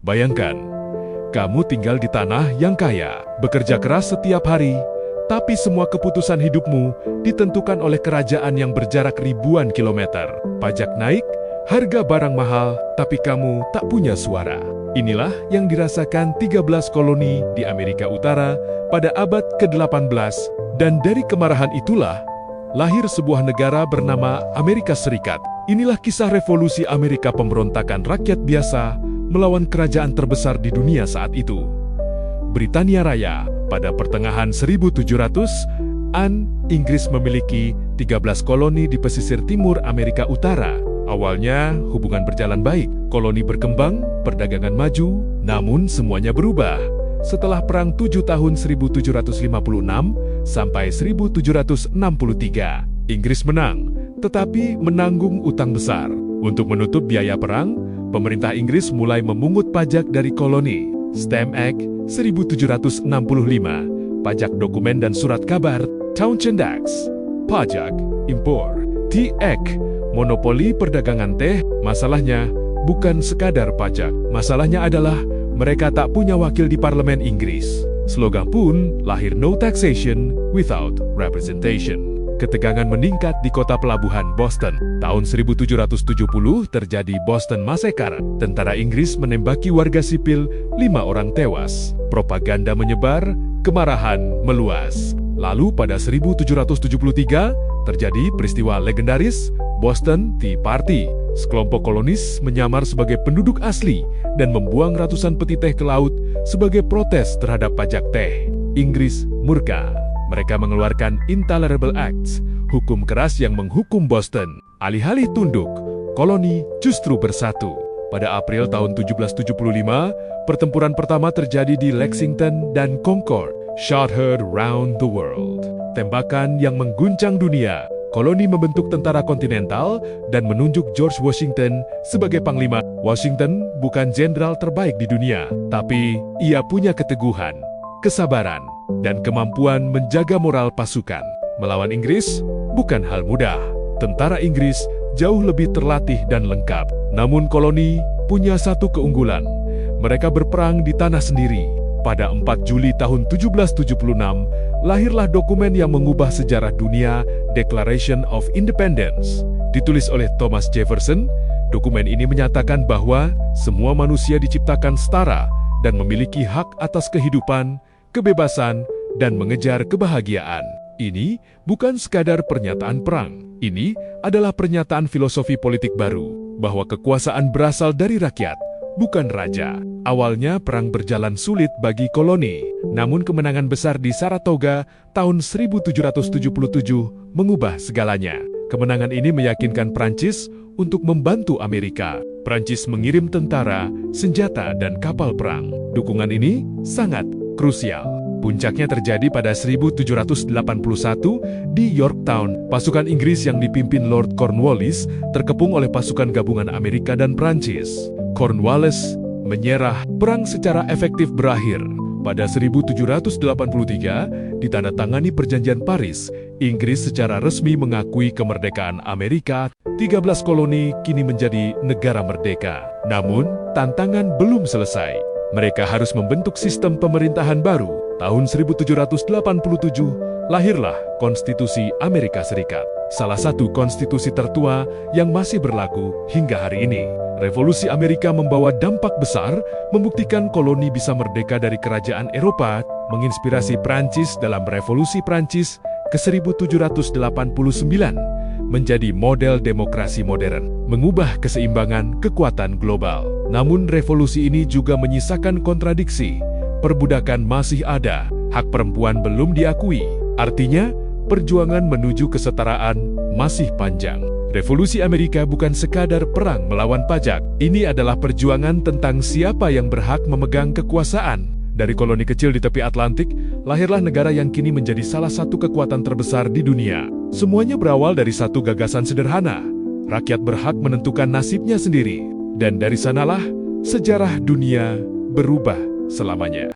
Bayangkan, kamu tinggal di tanah yang kaya, bekerja keras setiap hari, tapi semua keputusan hidupmu ditentukan oleh kerajaan yang berjarak ribuan kilometer. Pajak naik, harga barang mahal, tapi kamu tak punya suara. Inilah yang dirasakan 13 koloni di Amerika Utara pada abad ke-18, dan dari kemarahan itulah lahir sebuah negara bernama Amerika Serikat. Inilah kisah revolusi Amerika, pemberontakan rakyat biasa melawan kerajaan terbesar di dunia saat itu, Britania Raya. Pada pertengahan 1700-an, Inggris memiliki 13 koloni di pesisir timur Amerika Utara. Awalnya, hubungan berjalan baik, koloni berkembang, perdagangan maju, namun semuanya berubah. Setelah Perang 7 tahun 1756 sampai 1763, Inggris menang, tetapi menanggung utang besar. Untuk menutup biaya perang, pemerintah Inggris mulai memungut pajak dari koloni. Stamp Act 1765, pajak dokumen dan surat kabar, Townshend Acts, pajak impor, Tea Act, monopoli perdagangan teh. Masalahnya bukan sekadar pajak, masalahnya adalah mereka tak punya wakil di parlemen Inggris. Slogan pun lahir, no taxation without representation. Ketegangan meningkat di kota pelabuhan Boston. Tahun 1770 terjadi Boston Massacre. Tentara Inggris menembaki warga sipil, 5 orang tewas. Propaganda menyebar, kemarahan meluas. Lalu pada 1773 terjadi peristiwa legendaris Boston Tea Party. Sekelompok kolonis menyamar sebagai penduduk asli dan membuang ratusan peti teh ke laut sebagai protes terhadap pajak teh. Inggris murka. Mereka mengeluarkan Intolerable Acts, hukum keras yang menghukum Boston. Alih-alih tunduk, koloni justru bersatu. Pada April tahun 1775, pertempuran pertama terjadi di Lexington dan Concord. Shot heard round the world. Tembakan yang mengguncang dunia. Koloni membentuk tentara kontinental dan menunjuk George Washington sebagai panglima. Washington bukan jenderal terbaik di dunia, tapi ia punya keteguhan, kesabaran, dan kemampuan menjaga moral pasukan. Melawan Inggris bukan hal mudah. Tentara Inggris jauh lebih terlatih dan lengkap. Namun koloni punya satu keunggulan. Mereka berperang di tanah sendiri. Pada 4 Juli tahun 1776, lahirlah dokumen yang mengubah sejarah dunia, Declaration of Independence. Ditulis oleh Thomas Jefferson, dokumen ini menyatakan bahwa semua manusia diciptakan setara dan memiliki hak atas kehidupan, kebebasan, dan mengejar kebahagiaan. Ini bukan sekadar pernyataan perang. Ini adalah pernyataan filosofi politik baru, bahwa kekuasaan berasal dari rakyat, bukan raja. Awalnya perang berjalan sulit bagi koloni, namun kemenangan besar di Saratoga tahun 1777 mengubah segalanya. Kemenangan ini meyakinkan Prancis untuk membantu Amerika. Prancis mengirim tentara, senjata, dan kapal perang. Dukungan ini sangat krusial. Puncaknya terjadi pada 1781 di Yorktown. Pasukan Inggris yang dipimpin Lord Cornwallis terkepung oleh pasukan gabungan Amerika dan Prancis. Cornwallis menyerah, perang secara efektif berakhir. Pada 1783, ditandatangani Perjanjian Paris, Inggris secara resmi mengakui kemerdekaan Amerika. 13 koloni kini menjadi negara merdeka. Namun, tantangan belum selesai. Mereka harus membentuk sistem pemerintahan baru. Tahun 1787, lahirlah Konstitusi Amerika Serikat. Salah satu konstitusi tertua yang masih berlaku hingga hari ini. Revolusi Amerika membawa dampak besar, membuktikan koloni bisa merdeka dari kerajaan Eropa, menginspirasi Prancis dalam Revolusi Prancis ke-1789, menjadi model demokrasi modern, mengubah keseimbangan kekuatan global. Namun revolusi ini juga menyisakan kontradiksi. Perbudakan masih ada, hak perempuan belum diakui. Artinya, perjuangan menuju kesetaraan masih panjang. Revolusi Amerika bukan sekadar perang melawan pajak. Ini adalah perjuangan tentang siapa yang berhak memegang kekuasaan. Dari koloni kecil di tepi Atlantik, lahirlah negara yang kini menjadi salah satu kekuatan terbesar di dunia. Semuanya berawal dari satu gagasan sederhana. Rakyat berhak menentukan nasibnya sendiri. Dan dari sanalah, sejarah dunia berubah selamanya.